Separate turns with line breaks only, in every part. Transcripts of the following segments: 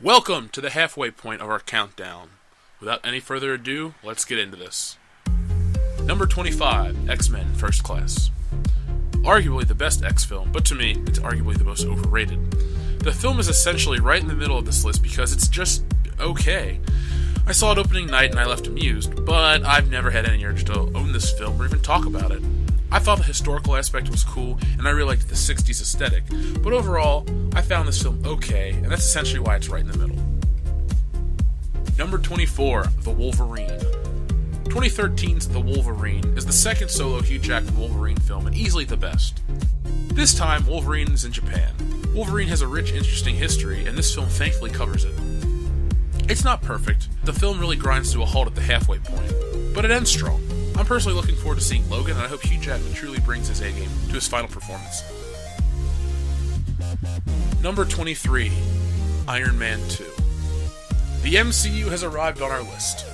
Welcome to the halfway point of our countdown. Without any further ado, let's get into this. Number 25, X-Men First Class. Arguably the best X film, but to me, it's arguably the most overrated. The film is essentially right in the middle of this list because it's just okay. I saw it opening night and I left amused, but I've never had any urge to own this film or even talk about it. I thought the historical aspect was cool, and I really liked the 60s aesthetic, but overall, I found this film okay, and that's essentially why it's right in the middle. Number 24, The Wolverine. 2013's The Wolverine is the second solo Hugh Jackman Wolverine film, and easily the best. This time, Wolverine is in Japan. Wolverine has a rich, interesting history, and this film thankfully covers it. It's not perfect, the film really grinds to a halt at the halfway point, but it ends strong. I'm personally looking forward to seeing Logan, and I hope Hugh Jackman truly brings his A-game to his final performance. Number 23, Iron Man 2. The MCU has arrived on our list.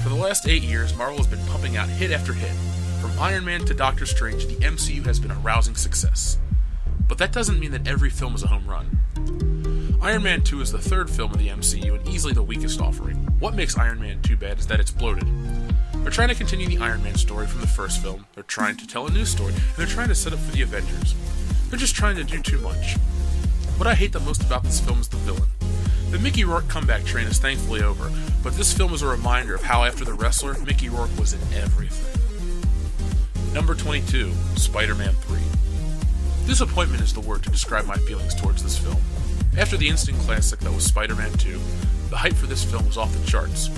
For the last 8 years, Marvel has been pumping out hit after hit. From Iron Man to Doctor Strange, the MCU has been a rousing success. But that doesn't mean that every film is a home run. Iron Man 2 is the third film of the MCU and easily the weakest offering. What makes Iron Man 2 bad is that it's bloated. They're trying to continue the Iron Man story from the first film, they're trying to tell a new story, and they're trying to set up for the Avengers. They're just trying to do too much. What I hate the most about this film is the villain. The Mickey Rourke comeback train is thankfully over, but this film is a reminder of how after the wrestler, Mickey Rourke was in everything. Number 22, Spider-Man 3. Disappointment is the word to describe my feelings towards this film. After the instant classic that was Spider-Man 2, the hype for this film was off the charts.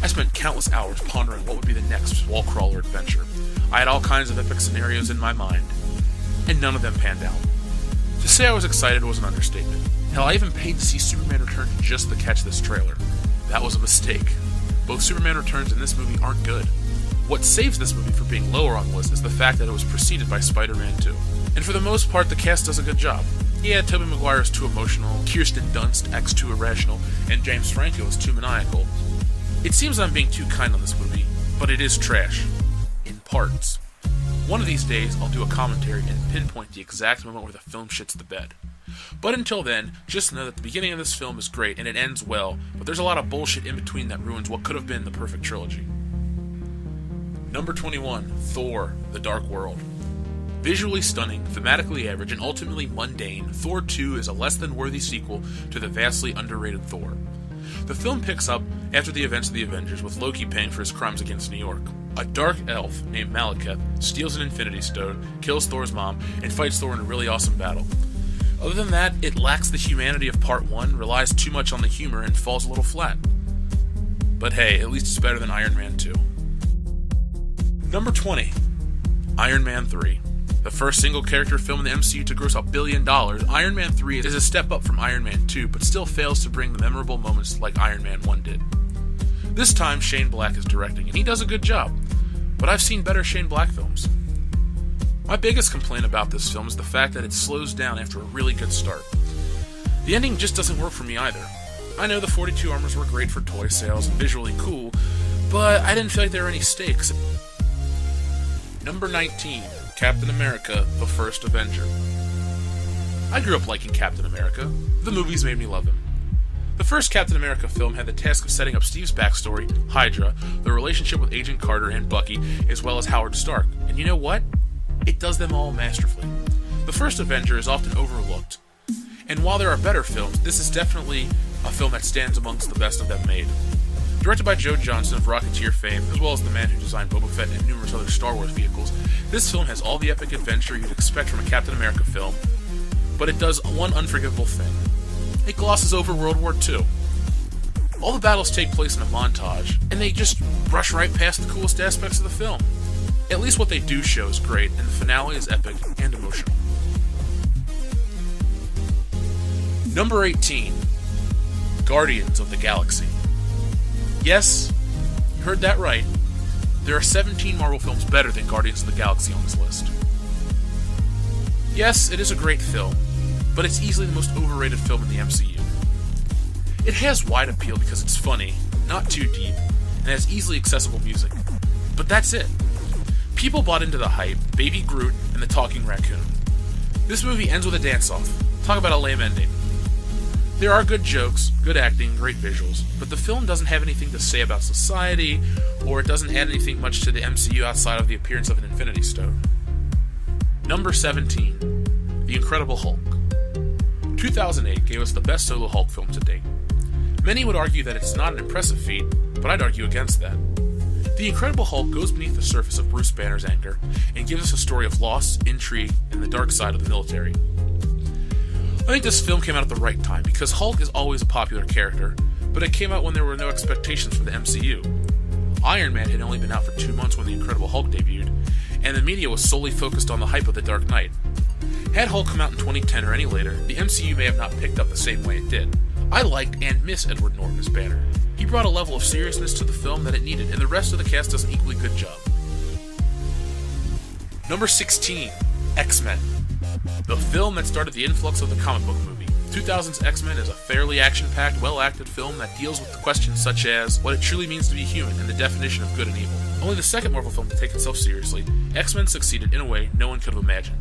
I spent countless hours pondering what would be the next wall-crawler adventure. I had all kinds of epic scenarios in my mind, and none of them panned out. To say I was excited was an understatement. Hell, I even paid to see Superman Returns just to catch this trailer. That was a mistake. Both Superman Returns and this movie aren't good. What saves this movie from being lower on the list is the fact that it was preceded by Spider-Man 2. And for the most part, the cast does a good job. Yeah, Tobey Maguire is too emotional, Kirsten Dunst acts too irrational, and James Franco is too maniacal. It seems I'm being too kind on this movie, but it is trash. In parts. One of these days, I'll do a commentary and pinpoint the exact moment where the film shits the bed. But until then, just know that the beginning of this film is great and it ends well, but there's a lot of bullshit in between that ruins what could have been the perfect trilogy. Number 21, Thor, The Dark World. Visually stunning, thematically average, and ultimately mundane, Thor 2 is a less-than-worthy sequel to the vastly underrated Thor. The film picks up after the events of the Avengers, with Loki paying for his crimes against New York. A dark elf named Malekith steals an Infinity Stone, kills Thor's mom, and fights Thor in a really awesome battle. Other than that, it lacks the humanity of Part 1, relies too much on the humor, and falls a little flat. But hey, at least it's better than Iron Man 2. Number 20, Iron Man 3. The first single-character film in the MCU to gross $1 billion, Iron Man 3 is a step up from Iron Man 2, but still fails to bring the memorable moments like Iron Man 1 did. This time, Shane Black is directing, and he does a good job, but I've seen better Shane Black films. My biggest complaint about this film is the fact that it slows down after a really good start. The ending just doesn't work for me either. I know the 42 armors were great for toy sales and visually cool, but I didn't feel like there were any stakes. Number 19, Captain America, The First Avenger. I grew up liking Captain America. The movies made me love him. The first Captain America film had the task of setting up Steve's backstory, Hydra, the relationship with Agent Carter and Bucky, as well as Howard Stark. And you know what? It does them all masterfully. The First Avenger is often overlooked. And while there are better films, this is definitely a film that stands amongst the best of them made. Directed by Joe Johnston of Rocketeer fame, as well as the man who designed Boba Fett and numerous other Star Wars vehicles, this film has all the epic adventure you'd expect from a Captain America film, but it does one unforgivable thing. It glosses over World War II. All the battles take place in a montage, and they just brush right past the coolest aspects of the film. At least what they do show is great, and the finale is epic and emotional. Number 18, Guardians of the Galaxy. Yes, you heard that right. There are 17 Marvel films better than Guardians of the Galaxy on this list. Yes, it is a great film, but it's easily the most overrated film in the MCU. It has wide appeal because it's funny, not too deep, and has easily accessible music. But that's it. People bought into the hype, Baby Groot, and the talking raccoon. This movie ends with a dance-off. Talk about a lame ending. There are good jokes, good acting, great visuals, but the film doesn't have anything to say about society, or it doesn't add anything much to the MCU outside of the appearance of an Infinity Stone. Number 17, The Incredible Hulk. 2008 gave us the best solo Hulk film to date. Many would argue that it's not an impressive feat, but I'd argue against that. The Incredible Hulk goes beneath the surface of Bruce Banner's anger and gives us a story of loss, intrigue, and the dark side of the military. I think this film came out at the right time because Hulk is always a popular character, but it came out when there were no expectations for the MCU. Iron Man had only been out for 2 months when The Incredible Hulk debuted, and the media was solely focused on the hype of The Dark Knight. Had Hulk come out in 2010 or any later, the MCU may have not picked up the same way it did. I liked and miss Edward Norton as Banner. He brought a level of seriousness to the film that it needed, and the rest of the cast does an equally good job. Number 16, X-Men. The film that started the influx of the comic book movie. 2000's X-Men is a fairly action-packed, well-acted film that deals with questions such as what it truly means to be human and the definition of good and evil. Only the second Marvel film to take itself seriously, X-Men succeeded in a way no one could have imagined.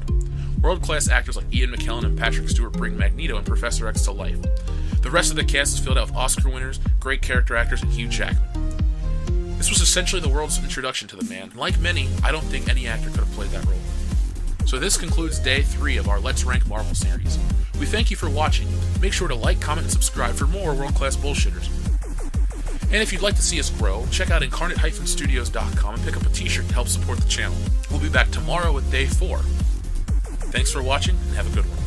World-class actors like Ian McKellen and Patrick Stewart bring Magneto and Professor X to life. The rest of the cast is filled out with Oscar winners, great character actors, and Hugh Jackman. This was essentially the world's introduction to the man, and like many, I don't think any actor could have played that role. So this concludes day 3 of our Let's Rank Marvel series. We thank you for watching. Make sure to like, comment, and subscribe for more world-class bullshitters. And if you'd like to see us grow, check out incarnate-studios.com and pick up a t-shirt to help support the channel. We'll be back tomorrow with day 4. Thanks for watching, and have a good one.